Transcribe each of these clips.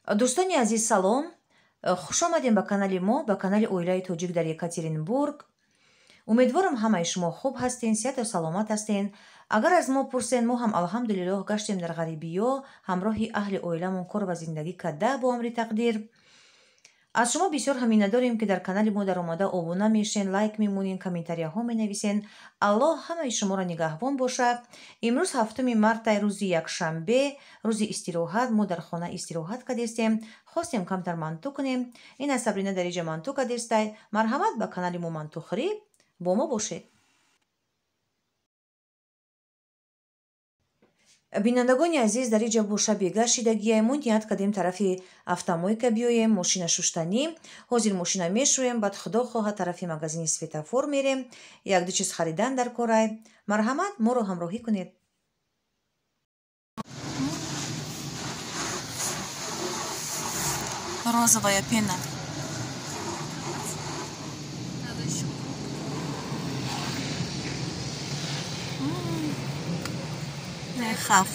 دوستانی عزیز سلام، خوش آمدیم به کانال ما، به کانال اویلای توجیک در یکاترینبورگ. امیدوارم همه شما خوب هستین، صحت و سلامت هستین. اگر از ما پرسین، ما هم الحمدلله گشتیم در غریبی ها همراه اهل اویلمون کار و زندگی کرده با امر تقدیر. از شما بسیار همین نداریم که در کانال ما در اومده آبونه میشین، لایک میمونین، کامنتاری ها می نویسین. الله همه شما را نگهبان باشه. امروز هفتم مارت روز یکشنبه، روز استراحت، ما در خانه استراحت کردیم. خواستیم کمتر منطق کنیم. این از سابرینا در اینجا منطق کردید. مرحمت به کانال ما منطق خری با ما باشید. بینندگان عزیز، در اینجا با شب گشتگیمون نیت کردیم طرف автомойка بیایم، ماشین شستنی. حاضر ماشین میشویم، بعد خدا خواه طرف مغازین سویتافور میریم، یک دو چیز خریدن در کارای. مرحمت ما رو همراهی کنید. Розовая пена. Нехав.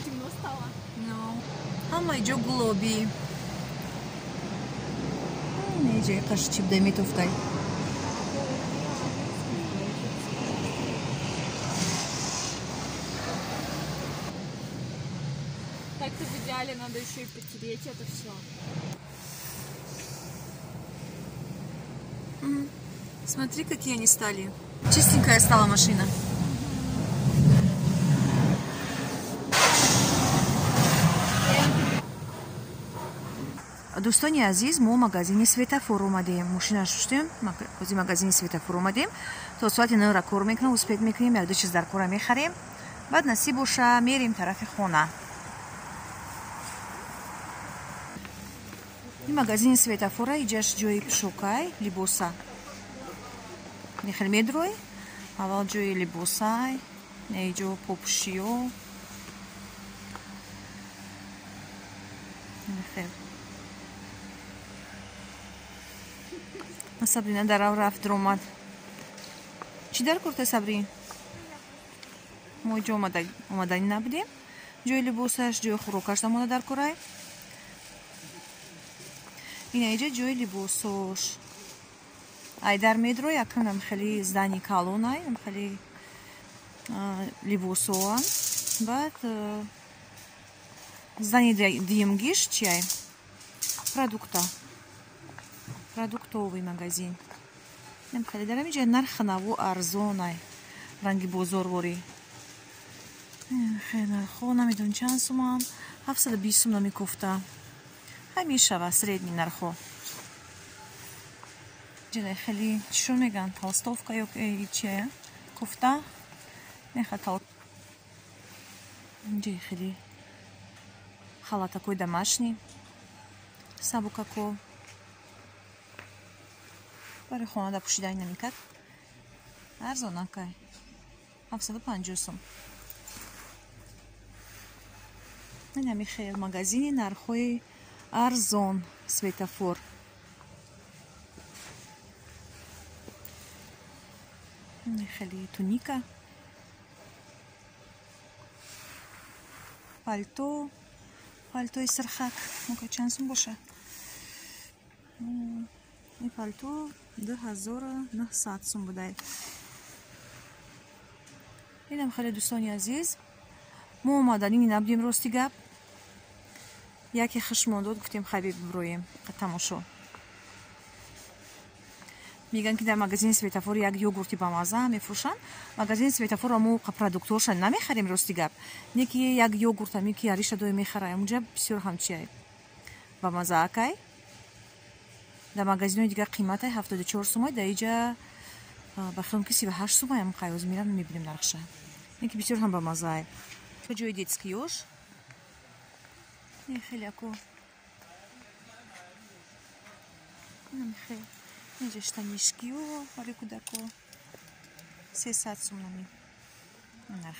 Темно стало. No. Ama çok globi. Nece kaşı çip demitoftay. Так-то в идеале надо еще и потереть это все. Смотри, какие они стали. Чистенькая стала машина. دوستانی عزیز، ما مغازین سویتافور اومدیم. ماشین شستیم، مغازین سویتافور اومدیم. تا ساعت 9 را کار میکنیم، اسپید میکنیم، یک دو چیز در کار میخریم. بعد نصیب باشه میریم طرف خونه. این مغازین سویتافور اینجاش جای پشوکای لباسا. میخوام میدروی. اول جای لباسای، اینجا پوپشیو. میخوام. سابرینا در آن رفت درآمد. چی در کرده سابرین؟ ما جو اومدنی نبودیم. جای لباسش، جای خوراکش دامونه در کرای. این اینجا جای لباسش. ایدر میدرو یکم خیلی زدنی کالونای، خیلی لباسوان. بعد زدنی دیمگیش چیه؟ продуктовый магазин. نم خیلی دارم اینجا نرخ نو ارزونه، رنگی بزرگوری. خیلی نرخو نمیدونم چند سوم، 720 سوم میگفته. همیشه و سریدنی نرخو. اینجا خیلی چی میگن؟ толстовка یا چیه؟ کوفته. میخواد اینجا خیلی халат такой домашний. Сабукако. برای خانواده پوشیدن نمیکرد. ارزانه که 750 سوم. این همی خیلی مغازین نرخوی ارزان سویتافور. این خیلی تونیکا. پالتوی سرخک. موقع چند سوم باشه؟ این پالتو 2900 سوم بوده. اینم خیلی دوستانی عزیز، ما اومدنی نبودیم راستی گپ. یکی خشمون داد گفتیم خیلی برویم تماشا. میگن که در مغازین سویتافور یک یوگورتی با مزه میفروشن. مغازین سویتافور رو ما پروداکتورش نمیخریم راستی گپ. یکی یک یوگورت میکی یاریش دوی میخرایم. اونجا بسیار همچیه با مزه اکی. در مغازین دیگه قیمت 74 سوم، در اینجا بخوام که 38 سوم هم قیاس میرم میبینیم نرخشه. اینکه بسیار هم با مزه. تو جای دیتسکیوش. این خیلی اکو. این خیلی. اینجا штанишки و ولی کودکو 300 سوم نمی.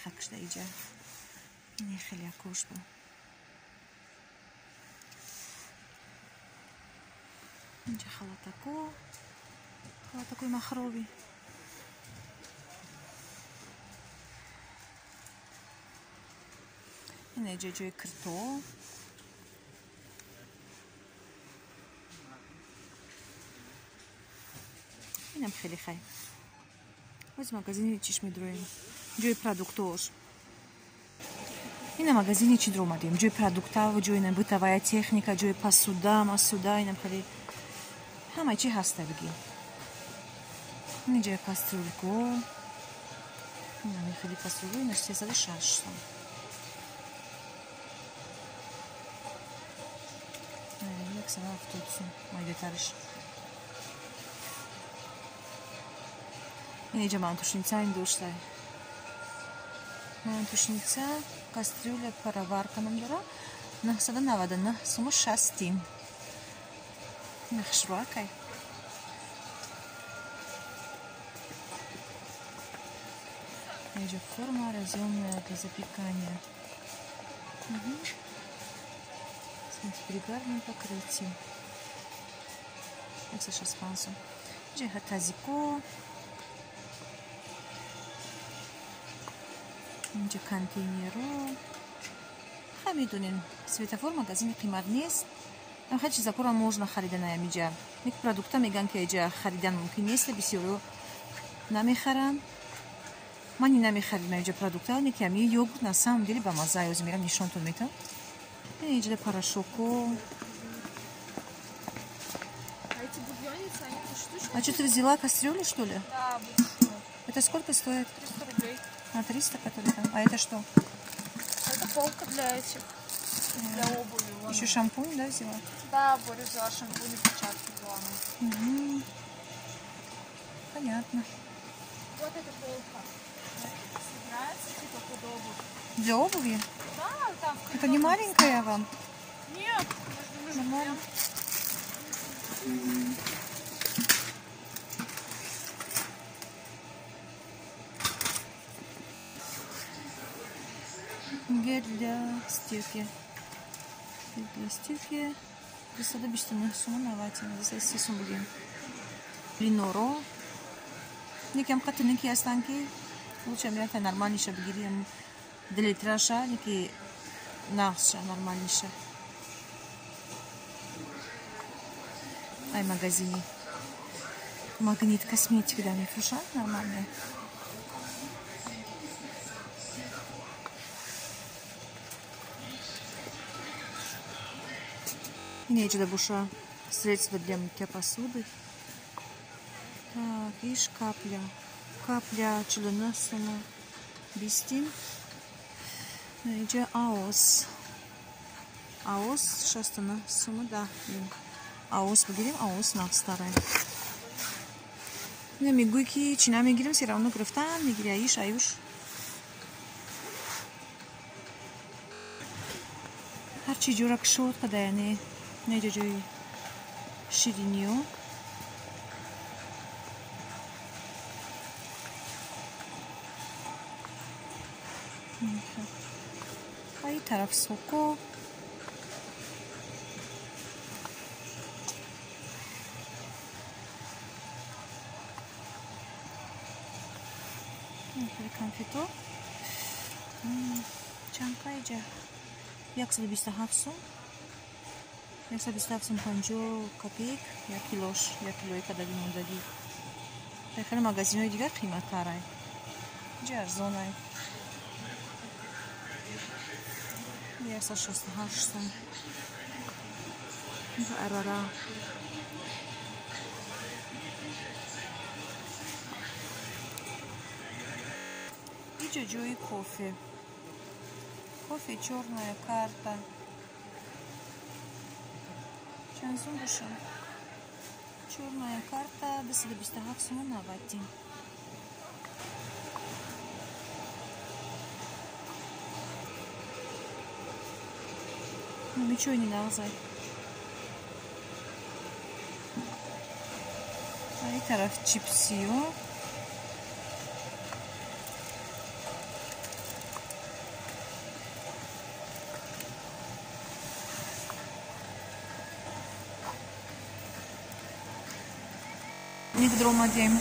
خاکش در اینجا این خیلی کوش بود. اینجا خلطکوی مخروبی. این اینجا جوی کرتو. اینم خیلی خیلی. از магазине чиш медроим. جوی продуктов. این магазине چی درو مادیم. جوی продуктов, جوی бытовая техника, جوی посуда, масуда. اینم خیلی همه چی هست بگی. اینجا کاسترولکو. اینم خیلی کاسترولکو. اینش 360. یک سال افتادم. مایده ترش. اینجا мантушница این دوشته. мантушница кастрюля пароварка нам дара. 999 сум 60. Нахшвакай. اینجا форма разъемная для запекания. С перегарным покрытием. Это сейчас фансу. اینجا тазико. اینجا کنتینرو. میدونین سветофор магазин قیمت نیست. خیلی چیزا رو можна خریدن اینجا. یک پروداکت میگن که اینجا خریدن ممکن نیست. بسیاری نمیخرن. من نمیخرم اینجا پروداکت ها. میگم یوگورت на самом деле با مزه از میرم نشونتون میدم. اینجا порошоку. А что ты взяла кастрюлю, что ли? Да. Это сколько стоит? 300 рублей. 300, который там. А это что? Это полка для этих, для обуви. Вон. Еще шампунь, да, взяла? Да, Боря взяла шампунь и перчатки главное. Понятно. Вот эта полка. Собирается типа под обувь. Для обуви? Да, там. Это не маленькая вам? Нет, Нормально. Гель для стирки. Гель для стирки. Присада бештаны сумма наватина. Здесь все сумбулин. Линоро. Неким катынки останки. Лучше мне нормальнейше бгирим. Делитраша, неки нахша нормальнейше. Ай магазине. Магнит косметики, да, не фуша нормальная. Нечего буша. Средство для мытья посуды. Так, видишь, капля. Капля чулана сума. Бистин. Нечего аос. Аос шастана сума, да. Аос выгорим, аос на старая. Не мигуйки, чина мигрим, все равно графтан, мигряиш, аюш. Харчи журак шот, когда я не جوی شیرینیو این طرف سوکو این کنفیتو چند اینجا 127 сум. 127 копеек, я килош, я килойка дадим он дади. Бехер магазиной дигар қиматтарай. Инҷа арзонай. 168 сум. Инҷа арара. Инҷа ҷои кофе. Кофе чёрная карта. Черная карта 227 сум на вати. Ну ничего не налзай. Ай тараф чипсио. Нигде омадем.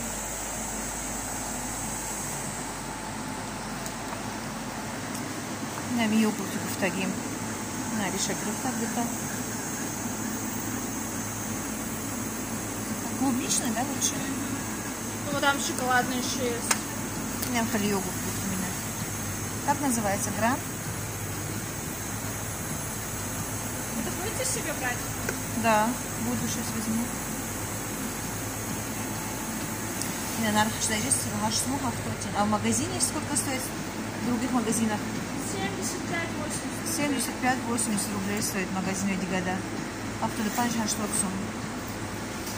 Нами йогурт гуфтагим. Навиша гуфтагита. Клубничный, да, лучше? Ну, там шоколадный еще есть. Нам хали йогурт будет у меня. Как называется? Гран? Это будете себе брать? Да, буду сейчас возьму. Не, надо что есть, ваш смух автотин. А в магазине сколько стоит? В других магазинах? 75-80 рублей стоит в магазине Дигада. Автоды паншан штоксум.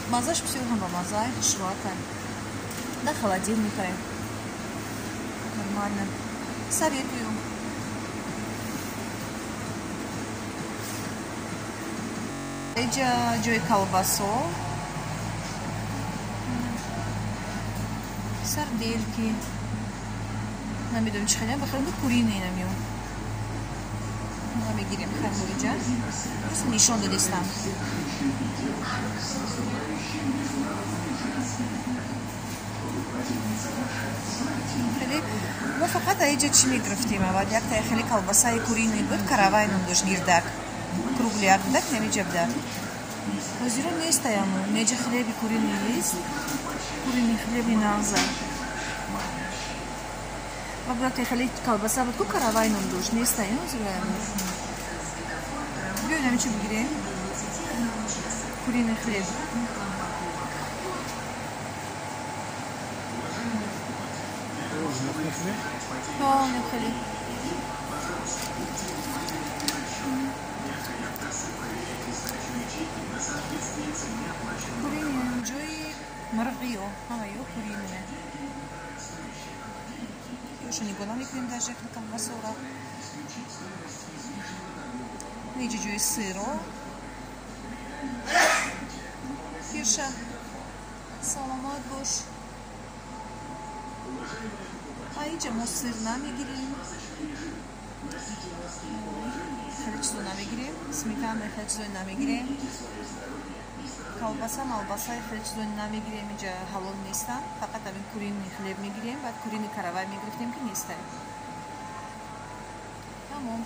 Мазаш все хamba мазай, швака. Да, холодильника. Нормально. Советую. Эджа джой колбасо. Сардельки. Намидом чханя, бахрам куриные намью. Намигирем хамурджа. Просто нишон дадистан. خیلی ما فقط اینجا چی میگرفتیم اول یک تا خیلی کلباسای کورینی بود کاراوای نمیدوش نیردک کروگلی اردک نمیجا بدر وزیرو نیست یامو نیجا خیلی کورینی نیست کورینی خیلی نازه وقتی تا خیلی کلباسا بود کو کاراوای نمیدوش نیست یامو زیرو بیایم نمیچه بگیریم کورینی خیلی نخلي كورين جوي مرغيو هايو كورين يوش نقول لهم يكون داجك الكبسورة نيجي جوي السيرو كيرشا سلامات باش اینجا ما سیر نمیگیریم خرچزو نمیگیریم سمیتان خرچزو نمیگیریم کلباسا مالباسای خرچزو نمیگیریم اینجا حلال نیستن فقط همین کورینی خلیب میگیریم بعد کورینی کاراوای میگرفتیم که نیستن تمام